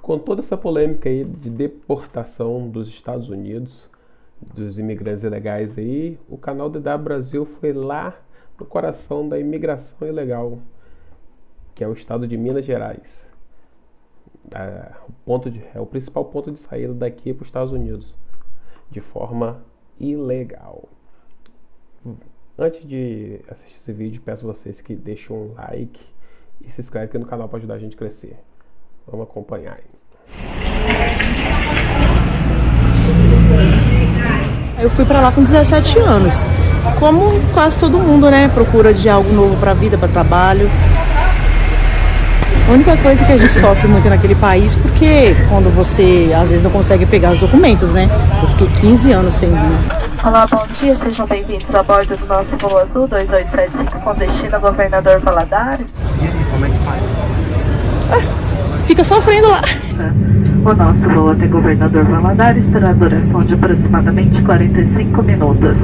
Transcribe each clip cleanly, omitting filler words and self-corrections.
Com toda essa polêmica aí de deportação dos Estados Unidos, dos imigrantes ilegais aí, o canal DW Brasil foi lá no coração da imigração ilegal, que é o estado de Minas Gerais. É o principal ponto de saída daqui para os Estados Unidos, de forma ilegal. Antes de assistir esse vídeo, peço a vocês que deixem um like e se inscrevem aqui no canal para ajudar a gente a crescer. Vamos acompanhar aí. Eu fui para lá com 17 anos. Como quase todo mundo, né? Procura de algo novo para a vida, para trabalho. A única coisa que a gente sofre muito naquele país, porque quando você às vezes não consegue pegar os documentos, né? Eu fiquei 15 anos sem vir. Olá, bom dia, sejam bem-vindos a bordo do nosso voo azul 2875 com destino a Governador Valadares. Como é que faz? Fica sofrendo lá. O nosso voo até Governador Valadares terá duração de aproximadamente 45 minutos.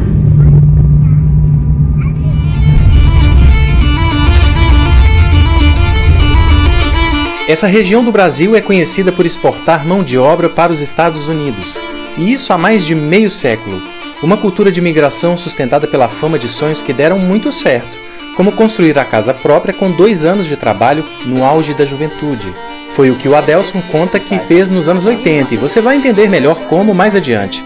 Essa região do Brasil é conhecida por exportar mão de obra para os Estados Unidos, e isso há mais de meio século. Uma cultura de imigração sustentada pela fama de sonhos que deram muito certo, como construir a casa própria com 2 anos de trabalho no auge da juventude. Foi o que o Adelson conta que fez nos anos 80, e você vai entender melhor como mais adiante.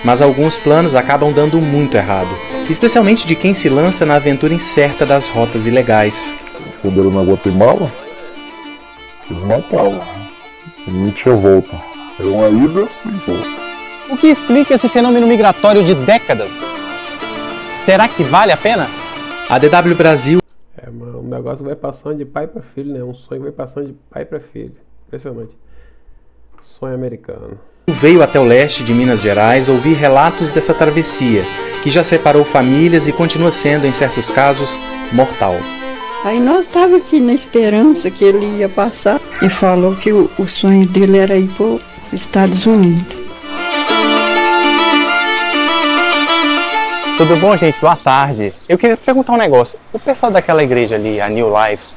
Mas alguns planos acabam dando muito errado, especialmente de quem se lança na aventura incerta das rotas ilegais. Quando era na Guatemala, eles matavam, não tinha volta. Era uma ida sem volta. O que explica esse fenômeno migratório de décadas? Será que vale a pena? A DW Brasil... Um negócio vai passando de pai para filho, né? Um sonho vai passando de pai para filho. Impressionante. Sonho americano. Veio até o leste de Minas Gerais ouvir relatos dessa travessia, que já separou famílias e continua sendo, em certos casos, mortal. Aí nós estávamos aqui na esperança que ele ia passar e falou que o sonho dele era ir para os Estados Unidos. Tudo bom, gente? Boa tarde. Eu queria perguntar um negócio. O pessoal daquela igreja ali, a New Life,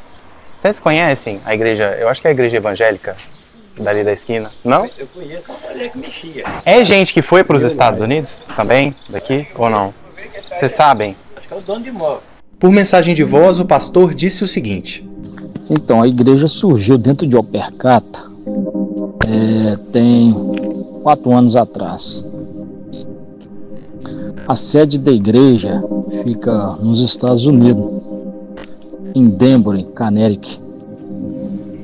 vocês conhecem a igreja? Eu acho que é a igreja evangélica dali da esquina. Não? Eu conheço, mas é que mexia. É gente que foi para os Estados Unidos também, daqui, ou não? Vocês sabem? Acho que é o dono de imóvel. Por mensagem de voz, o pastor disse o seguinte. Então, a igreja surgiu dentro de Opercata tem 4 anos atrás. A sede da igreja fica nos Estados Unidos, em Denver, Connecticut.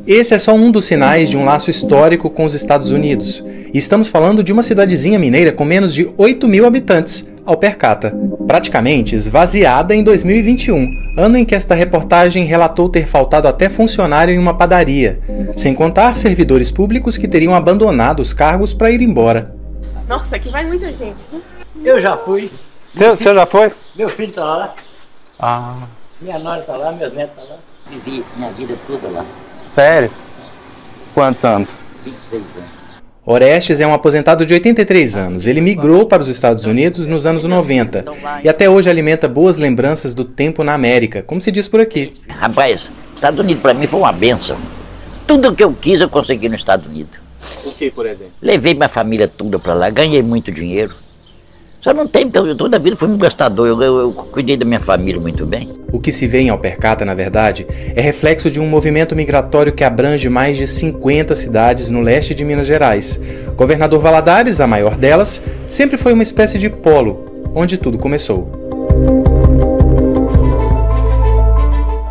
Esse é só um dos sinais de um laço histórico com os Estados Unidos. E estamos falando de uma cidadezinha mineira com menos de 8.000 habitantes, Opercata, praticamente esvaziada em 2021, ano em que esta reportagem relatou ter faltado até funcionário em uma padaria, sem contar servidores públicos que teriam abandonado os cargos para ir embora. Nossa, aqui vai muita gente. Eu já fui. O senhor já foi? Meu filho tá lá. Ah, Minha nora tá lá, meus netos tá lá. Vivi minha vida toda lá. sério? Quantos anos? 26 anos. Orestes é um aposentado de 83 anos. Ele migrou para os Estados Unidos nos anos 90 e até hoje alimenta boas lembranças do tempo na América, como se diz por aqui. Rapaz, Estados Unidos pra mim foi uma bênção. Tudo que eu quis eu consegui nos Estados Unidos. O que, por exemplo? Levei minha família toda pra lá, ganhei muito dinheiro. Só não tem, porque eu toda a vida fui um gastador, eu cuidei da minha família muito bem. O que se vê em Opercata, na verdade, é reflexo de um movimento migratório que abrange mais de 50 cidades no leste de Minas Gerais. Governador Valadares, a maior delas, sempre foi uma espécie de polo, onde tudo começou.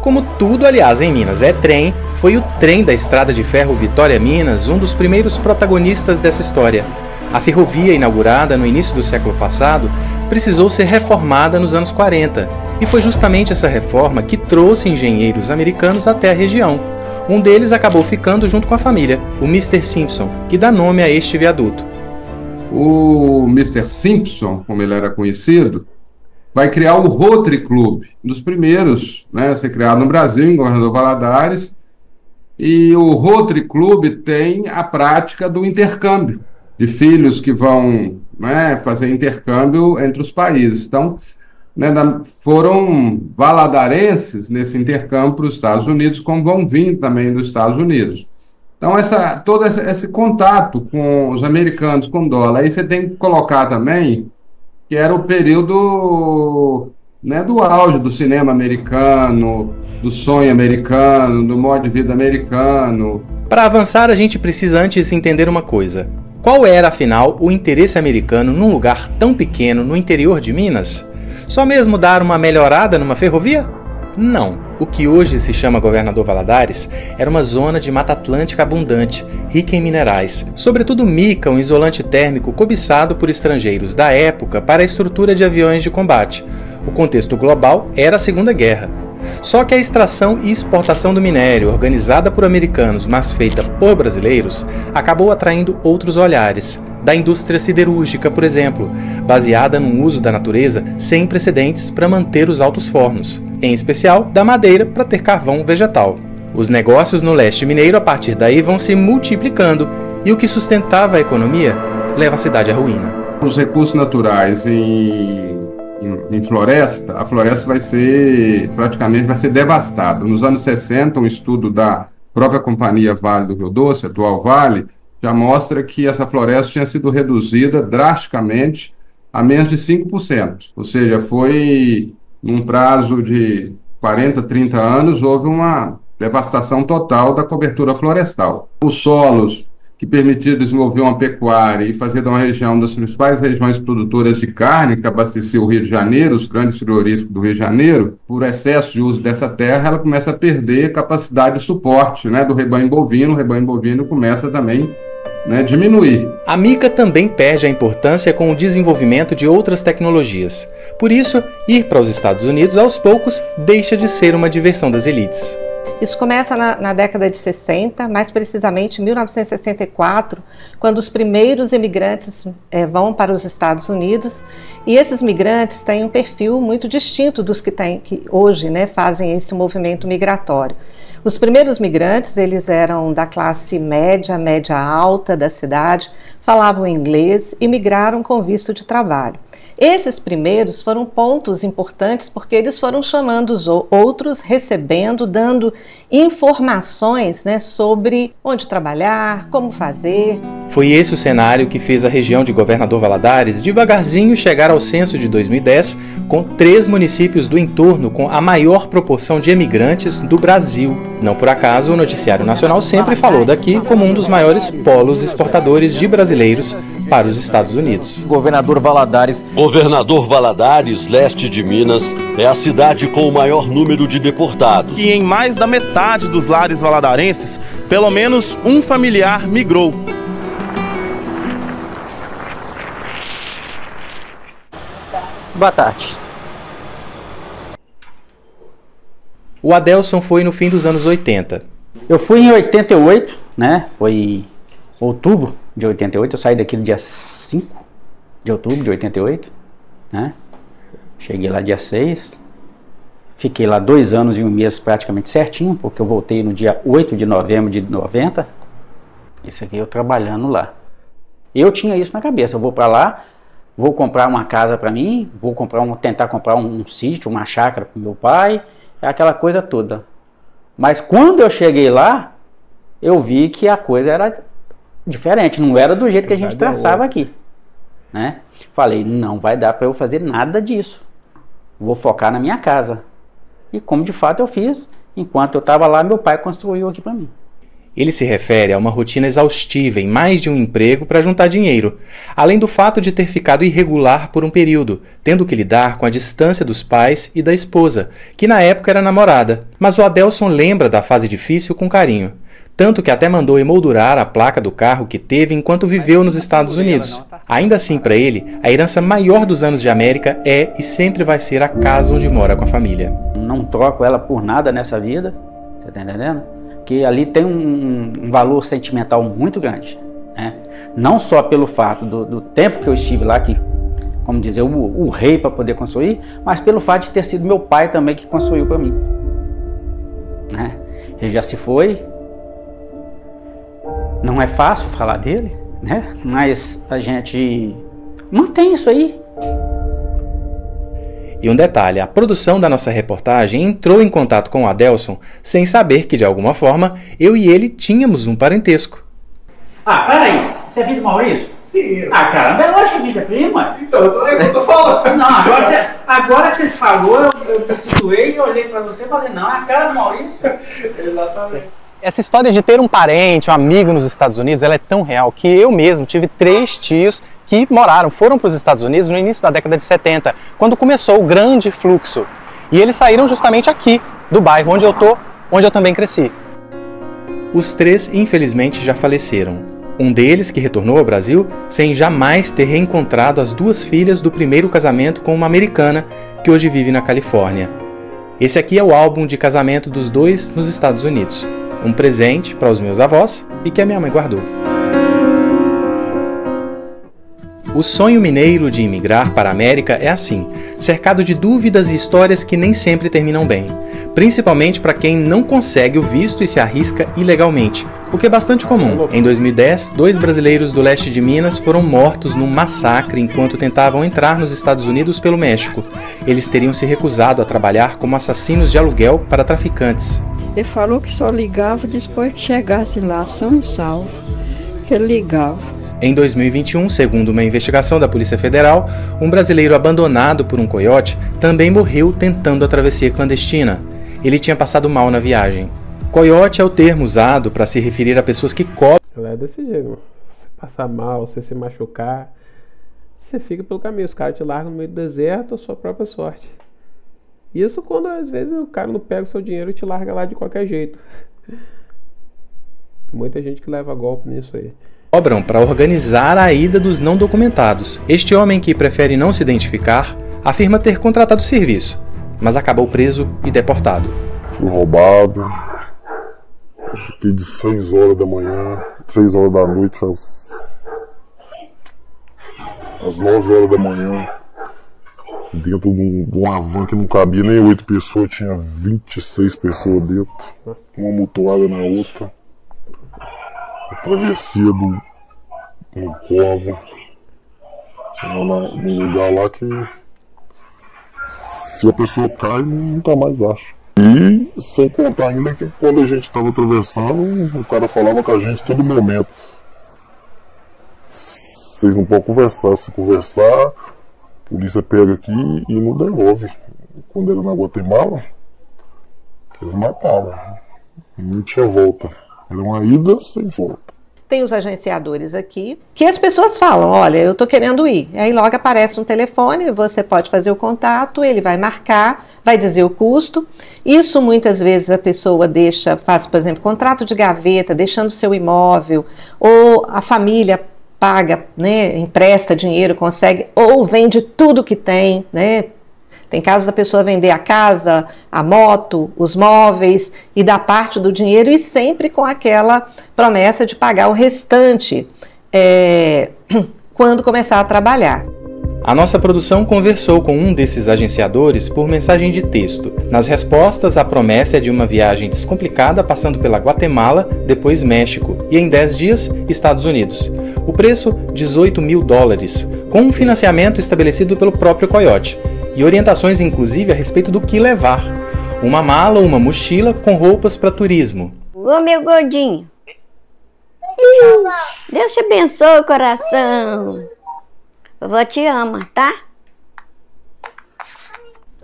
Como tudo, aliás, em Minas é trem, foi o trem da Estrada de Ferro Vitória-Minas um dos primeiros protagonistas dessa história. A ferrovia, inaugurada no início do século passado, precisou ser reformada nos anos 40, e foi justamente essa reforma que trouxe engenheiros americanos até a região. Um deles acabou ficando junto com a família, o Mr. Simpson, que dá nome a este viaduto. O Mr. Simpson, como ele era conhecido, vai criar o Rotary Club, um dos primeiros, né, a ser criado no Brasil, em Governador Valadares, e o Rotary Club tem a prática do intercâmbio, de filhos que vão, né, fazer intercâmbio entre os países. Então, né, foram valadarenses nesse intercâmbio para os Estados Unidos, como vão vir também dos Estados Unidos. Então, todo esse contato com os americanos, com o dólar, aí você tem que colocar também que era o período, né, do auge do cinema americano, do sonho americano, do modo de vida americano. Para avançar, a gente precisa antes entender uma coisa. Qual era, afinal, o interesse americano num lugar tão pequeno no interior de Minas? Só mesmo dar uma melhorada numa ferrovia? Não. O que hoje se chama Governador Valadares era uma zona de mata atlântica abundante, rica em minerais, sobretudo mica, um isolante térmico cobiçado por estrangeiros da época para a estrutura de aviões de combate. O contexto global era a Segunda Guerra. Só que a extração e exportação do minério, organizada por americanos, mas feita por brasileiros, acabou atraindo outros olhares. Da indústria siderúrgica, por exemplo, baseada num uso da natureza sem precedentes para manter os altos fornos, em especial da madeira para ter carvão vegetal. Os negócios no leste mineiro a partir daí vão se multiplicando e o que sustentava a economia leva a cidade à ruína. Os recursos naturais em floresta, a floresta vai ser devastada. Nos anos 60, um estudo da própria companhia Vale do Rio Doce, atual Vale, já mostra que essa floresta tinha sido reduzida drasticamente a menos de 5%. Ou seja, foi num prazo de 40, 30 anos, houve uma devastação total da cobertura florestal. Os solos que permitiram desenvolver uma pecuária e fazer de uma região das principais regiões produtoras de carne, que abastecia o Rio de Janeiro, os grandes frigoríficos do Rio de Janeiro, por excesso de uso dessa terra, ela começa a perder capacidade de suporte, né, do rebanho bovino. O rebanho bovino começa também, né, diminuir. A mica também perde a importância com o desenvolvimento de outras tecnologias. Por isso, ir para os Estados Unidos aos poucos deixa de ser uma diversão das elites. Isso começa na década de 60, mais precisamente em 1964, quando os primeiros imigrantes vão para os Estados Unidos, e esses migrantes têm um perfil muito distinto dos que hoje, né, fazem esse movimento migratório. Os primeiros migrantes, eles eram da classe média, média alta da cidade, falavam inglês e migraram com visto de trabalho. Esses primeiros foram pontos importantes porque eles foram chamando os outros, recebendo, dando informações, né, sobre onde trabalhar, como fazer. Foi esse o cenário que fez a região de Governador Valadares devagarzinho chegar ao censo de 2010, com 3 municípios do entorno com a maior proporção de imigrantes do Brasil. Não por acaso, o Noticiário Nacional sempre falou daqui como um dos maiores polos exportadores de brasileiros para os Estados Unidos. Governador Valadares, leste de Minas, é a cidade com o maior número de deportados. E em mais da metade dos lares valadarenses, pelo menos um familiar migrou. Boa tarde. O Adelson foi no fim dos anos 80. Eu fui em 88, né? Foi outubro de 88, eu saí daqui no dia 5 de outubro de 88, né? Cheguei lá dia 6, fiquei lá 2 anos e 1 mês praticamente certinho, porque eu voltei no dia 8 de novembro de 90. Isso aqui eu trabalhando lá. Eu tinha isso na cabeça, eu vou para lá, vou comprar uma casa para mim, vou tentar comprar um sítio, uma chácara para meu pai, aquela coisa toda. Mas quando eu cheguei lá, eu vi que a coisa era diferente, não era do jeito que a gente traçava aqui, né? Falei, não vai dar para eu fazer nada disso, vou focar na minha casa. E como de fato eu fiz, enquanto eu estava lá, meu pai construiu aqui para mim. Ele se refere a uma rotina exaustiva em mais de um emprego para juntar dinheiro, além do fato de ter ficado irregular por um período, tendo que lidar com a distância dos pais e da esposa, que na época era namorada. Mas o Adelson lembra da fase difícil com carinho, tanto que até mandou emoldurar a placa do carro que teve enquanto viveu nos Estados Unidos. Ainda assim, para ele, a herança maior dos anos de América é e sempre vai ser a casa onde mora com a família. Não troco ela por nada nessa vida, você tá entendendo? Que ali tem um valor sentimental muito grande, né? Não só pelo fato do tempo que eu estive lá, que, como dizer, o rei para poder construir, mas pelo fato de ter sido meu pai também que construiu para mim, né? Ele já se foi, não é fácil falar dele, né? Mas a gente mantém isso aí. E um detalhe, a produção da nossa reportagem entrou em contato com o Adelson sem saber que, de alguma forma, eu e ele tínhamos um parentesco. Ah, peraí, você é filho do Maurício? Sim. Ah, caramba, eu acho que é prima. Então, é o que eu tô falando. Não, agora que você falou, eu me situei e olhei pra você e falei, não, é a cara do Maurício. Exatamente. Essa história de ter um parente, um amigo nos Estados Unidos, ela é tão real que eu mesmo tive 3 tios que foram para os Estados Unidos no início da década de 70, quando começou o grande fluxo. E eles saíram justamente aqui, do bairro onde eu tô, onde eu também cresci. Os 3, infelizmente, já faleceram. Um deles, que retornou ao Brasil, sem jamais ter reencontrado as 2 filhas do primeiro casamento com uma americana, que hoje vive na Califórnia. Esse aqui é o álbum de casamento dos 2 nos Estados Unidos. Um presente para os meus avós e que a minha mãe guardou. O sonho mineiro de imigrar para a América é assim, cercado de dúvidas e histórias que nem sempre terminam bem, principalmente para quem não consegue o visto e se arrisca ilegalmente, o que é bastante comum. Em 2010, 2 brasileiros do leste de Minas foram mortos num massacre enquanto tentavam entrar nos Estados Unidos pelo México. Eles teriam se recusado a trabalhar como assassinos de aluguel para traficantes. Ele falou que só ligava depois que chegasse lá, são e salvo, que ele ligava. Em 2021, segundo uma investigação da Polícia Federal, um brasileiro abandonado por um coiote também morreu tentando a travessia clandestina. Ele tinha passado mal na viagem. Coiote é o termo usado para se referir a pessoas que cobram. É desse jeito, se você passar mal, se se machucar, você fica pelo caminho. Os caras te largam no meio do deserto, a sua própria sorte. Isso quando às vezes o cara não pega o seu dinheiro e te larga lá de qualquer jeito. Tem muita gente que leva golpe nisso aí. Cobram para organizar a ida dos não documentados. Este homem, que prefere não se identificar, afirma ter contratado o serviço, mas acabou preso e deportado. Fui roubado, fiquei de 6 horas da manhã, 6 horas da noite às 9 horas da manhã, dentro de uma van que não cabia nem 8 pessoas, tinha 26 pessoas dentro, uma mutuada na outra. A travessia do povo, num lugar lá que se a pessoa cai, nunca mais acha. E sem contar ainda que quando a gente estava atravessando, o cara falava com a gente todo momento. Vocês não podem conversar, se conversar, a polícia pega aqui e não devolve. Quando era na Guatemala, eles matavam, não tinha volta. Era uma ida sem volta. Tem os agenciadores aqui, que as pessoas falam, olha, eu estou querendo ir. Aí logo aparece um telefone, você pode fazer o contato, ele vai marcar, vai dizer o custo. Isso muitas vezes a pessoa faz, por exemplo, contrato de gaveta, deixando seu imóvel, ou a família paga, né, empresta dinheiro, consegue, ou vende tudo que tem, né? Tem casos da pessoa vender a casa, a moto, os móveis e dar parte do dinheiro e sempre com aquela promessa de pagar o restante quando começar a trabalhar. A nossa produção conversou com um desses agenciadores por mensagem de texto. Nas respostas, a promessa é de uma viagem descomplicada passando pela Guatemala, depois México e em 10 dias, Estados Unidos. O preço, $18 mil, com um financiamento estabelecido pelo próprio coiote. E orientações inclusive a respeito do que levar. Uma mala ou uma mochila com roupas para turismo. Ô meu gordinho, Deus te abençoe, coração. Vovó te ama, tá?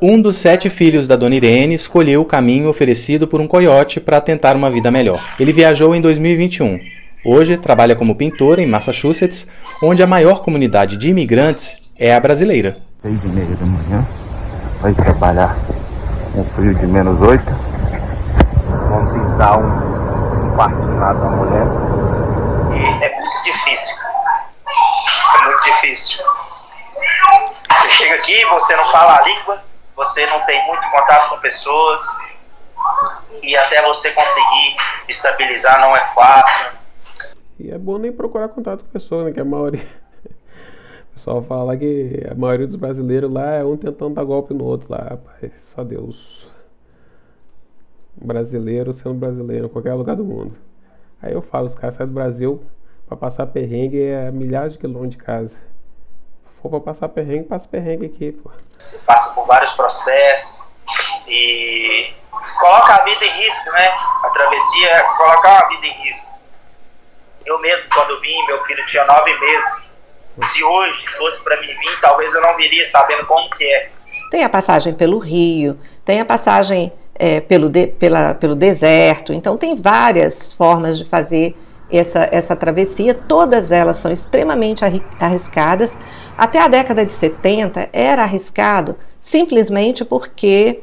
Um dos 7 filhos da Dona Irene escolheu o caminho oferecido por um coiote para tentar uma vida melhor. Ele viajou em 2021. Hoje trabalha como pintor em Massachusetts, onde a maior comunidade de imigrantes é a brasileira. 6h30 da manhã, vai trabalhar com frio de -8. Vamos pintar um quartinho lá da mulher. É muito difícil. É muito difícil. Você chega aqui, você não fala a língua, você não tem muito contato com pessoas e até você conseguir estabilizar não é fácil. E é bom nem procurar contato com pessoas, né? Que a maioria... O pessoal fala que a maioria dos brasileiros lá é um tentando dar golpe no outro lá, rapaz. Só Deus. Brasileiro sendo brasileiro em qualquer lugar do mundo. Aí eu falo, os caras saem do Brasil pra passar perrengue milhares de quilômetros de casa. for pra passar perrengue, passa perrengue aqui, pô. Você passa por vários processos e coloca a vida em risco, né? A travessia é colocar a vida em risco. Eu mesmo, quando vim, meu filho tinha 9 meses. Se hoje fosse para mim vir, talvez eu não viria sabendo como que é. Tem a passagem pelo rio, tem a passagem pelo deserto, então tem várias formas de fazer essa travessia, todas elas são extremamente arriscadas. Até a década de 70 era arriscado simplesmente porque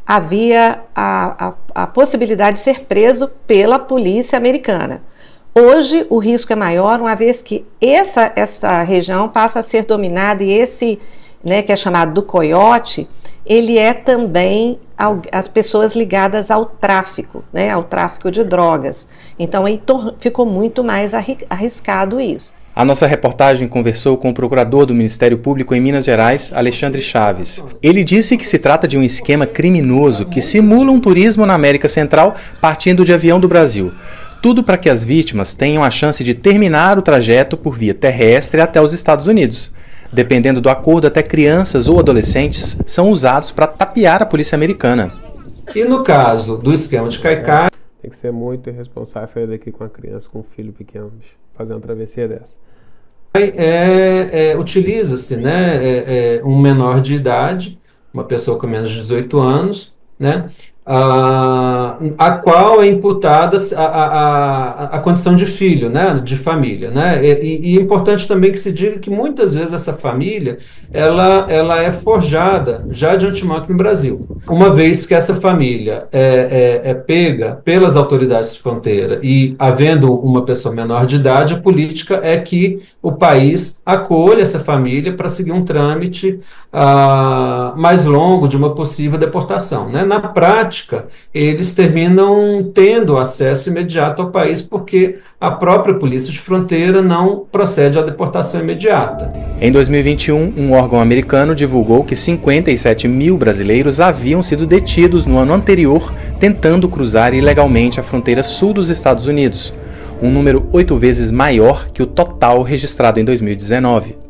havia a possibilidade de ser preso pela polícia americana. Hoje o risco é maior, uma vez que essa região passa a ser dominada e esse, né, que é chamado do coiote, ele é também as pessoas ligadas ao tráfico, né, ao tráfico de drogas. Então aí ficou muito mais arriscado isso. A nossa reportagem conversou com o procurador do Ministério Público em Minas Gerais, Alexandre Chaves. Ele disse que se trata de um esquema criminoso que simula um turismo na América Central partindo de avião do Brasil. Tudo para que as vítimas tenham a chance de terminar o trajeto por via terrestre até os Estados Unidos. Dependendo do acordo, até crianças ou adolescentes são usados para tapear a polícia americana. E no caso do esquema de Caicai... Tem que ser muito irresponsável sair daqui com a criança, com um filho pequeno, fazer uma travessia dessa. Utiliza-se, né, um menor de idade, uma pessoa com menos de 18 anos, né, a qual é imputada a condição de filho, né, de família, né, e é importante também que se diga que muitas vezes essa família ela é forjada já de antemão aqui no Brasil, uma vez que essa família é pega pelas autoridades de fronteira e havendo uma pessoa menor de idade, a política é que o país acolha essa família para seguir um trâmite mais longo de uma possível deportação, né? Na prática, eles terminam tendo acesso imediato ao país porque a própria polícia de fronteira não procede à deportação imediata. Em 2021, um órgão americano divulgou que 57 mil brasileiros haviam sido detidos no ano anterior tentando cruzar ilegalmente a fronteira sul dos Estados Unidos, um número 8 vezes maior que o total registrado em 2019.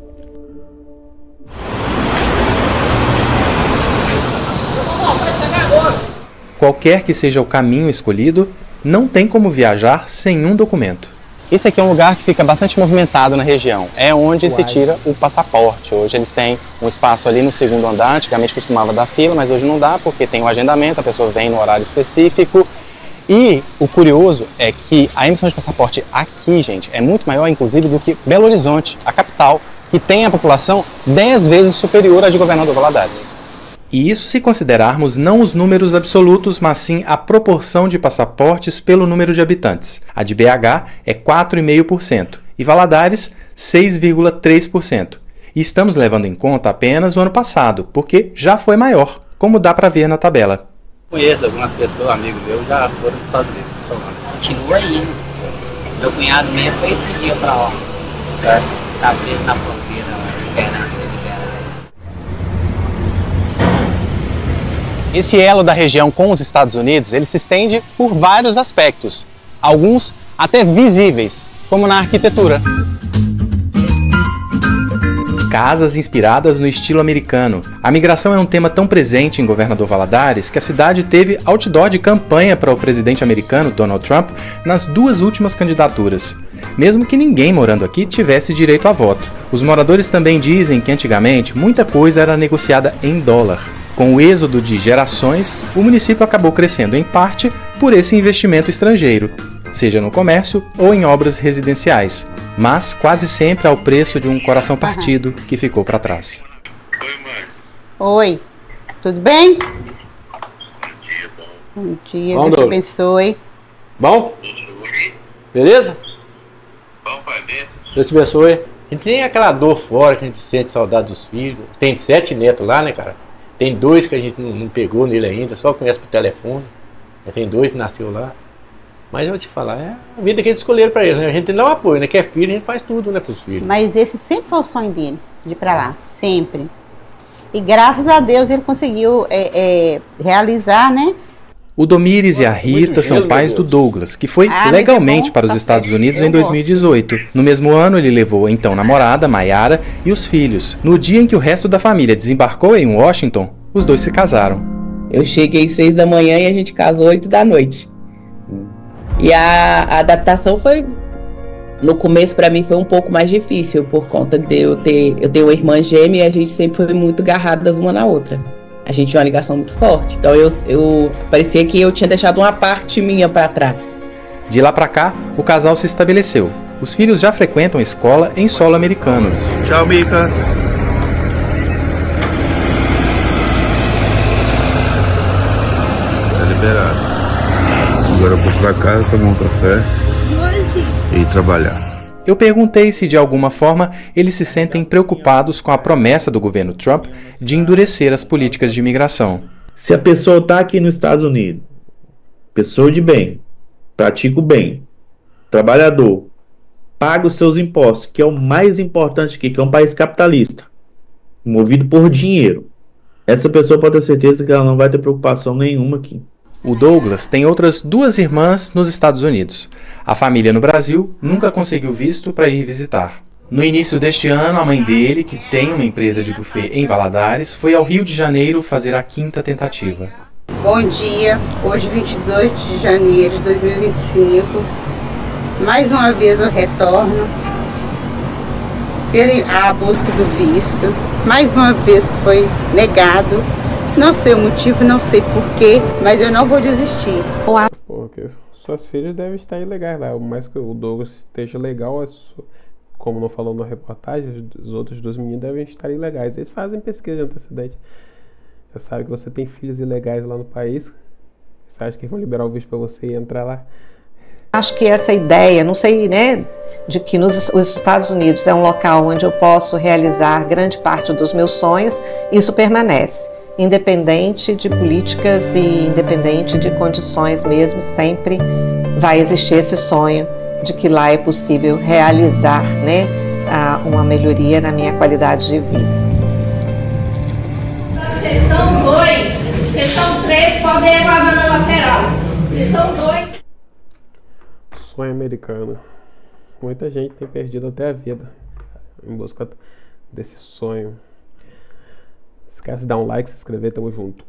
Qualquer que seja o caminho escolhido, não tem como viajar sem um documento. Esse aqui é um lugar que fica bastante movimentado na região. É onde se tira o passaporte. Hoje eles têm um espaço ali no segundo andar. Antigamente costumava dar fila, mas hoje não dá porque tem um agendamento, a pessoa vem no horário específico. E o curioso é que a emissão de passaporte aqui, gente, é muito maior, inclusive, do que Belo Horizonte, a capital, que tem a população 10 vezes superior à de Governador Valadares. E isso se considerarmos não os números absolutos, mas sim a proporção de passaportes pelo número de habitantes. A de BH é 4,5% e Valadares 6,3%. E estamos levando em conta apenas o ano passado, porque já foi maior, como dá para ver na tabela. Conheço algumas pessoas, amigos meus, já foram para os Estados Unidos. Continua indo. Meu cunhado mesmo foi esse dia para lá. Tá preso na fronteira, esperando ser liberado. Esse elo da região com os Estados Unidos, ele se estende por vários aspectos, alguns até visíveis, como na arquitetura. Casas inspiradas no estilo americano. A migração é um tema tão presente em Governador Valadares que a cidade teve outdoor de campanha para o presidente americano Donald Trump nas 2 últimas candidaturas, mesmo que ninguém morando aqui tivesse direito a voto. Os moradores também dizem que antigamente muita coisa era negociada em dólar. Com o êxodo de gerações, o município acabou crescendo em parte por esse investimento estrangeiro, seja no comércio ou em obras residenciais, mas quase sempre ao preço de um coração partido que ficou para trás. Oi, tudo bem? Bom dia, Deus te abençoe. Bom? Beleza? Deus te abençoe. A gente tem aquela dor fora que a gente sente saudade dos filhos. Tem 7 netos lá, né, cara? Tem 2 que a gente não pegou nele ainda, só conhece por telefone. Tem 2 que nasceu lá. Mas eu vou te falar, é a vida que eles escolheram para eles, né? A gente dá o apoio, né? Que é filho, a gente faz tudo, né, pros filhos. Mas esse sempre foi o sonho dele, de ir para lá, sempre. E graças a Deus ele conseguiu realizar, né? O Domires e a Rita são pais do Douglas, que foi legalmente para os Estados Unidos em 2018. No mesmo ano, ele levou a então namorada, Mayara, e os filhos. No dia em que o resto da família desembarcou em Washington, os dois se casaram. Eu cheguei 6 da manhã e a gente casou 8 da noite. E a adaptação foi... No começo, para mim, foi um pouco mais difícil, por conta de eu ter uma irmã gêmea e a gente sempre foi muito agarradas uma na outra. A gente tinha uma ligação muito forte, então eu parecia que eu tinha deixado uma parte minha para trás. De lá para cá, o casal se estabeleceu. Os filhos já frequentam a escola em solo americano. Tchau, Mica. Tá liberado. Agora eu vou pra casa, tomar um café e ir trabalhar. Eu perguntei se de alguma forma eles se sentem preocupados com a promessa do governo Trump de endurecer as políticas de imigração. Se a pessoa está aqui nos Estados Unidos, pessoa de bem, pratica o bem, trabalhador, paga os seus impostos, que é o mais importante aqui, que é um país capitalista, movido por dinheiro, essa pessoa pode ter certeza que ela não vai ter preocupação nenhuma aqui. O Douglas tem outras 2 irmãs nos Estados Unidos. A família no Brasil nunca conseguiu visto para ir visitar. No início deste ano, a mãe dele, que tem uma empresa de buffet em Valadares, foi ao Rio de Janeiro fazer a 5ª tentativa. Bom dia, hoje 22 de janeiro de 2025. Mais uma vez eu retorno à busca do visto. Mais uma vez foi negado. Não sei o motivo, não sei porquê, mas eu não vou desistir. Porque suas filhas devem estar ilegais lá. Mais que o Douglas esteja legal, como não falou na reportagem, os outros 2 meninos devem estar ilegais. Eles fazem pesquisa de antecedente. Já sabe que você tem filhos ilegais lá no país. Você acha que vão liberar o visto para você e entrar lá? Acho que essa ideia, não sei, né, de que os Estados Unidos é um local onde eu posso realizar grande parte dos meus sonhos, isso permanece. Independente de políticas e independente de condições mesmo, sempre vai existir esse sonho de que lá é possível realizar, né, uma melhoria na minha qualidade de vida. Sessão 2, sessão 3 podem aguardar na lateral. Sessão 2. Sonho americano. Muita gente tem perdido até a vida em busca desse sonho. Esquece de dar um like, se inscrever, tamo junto.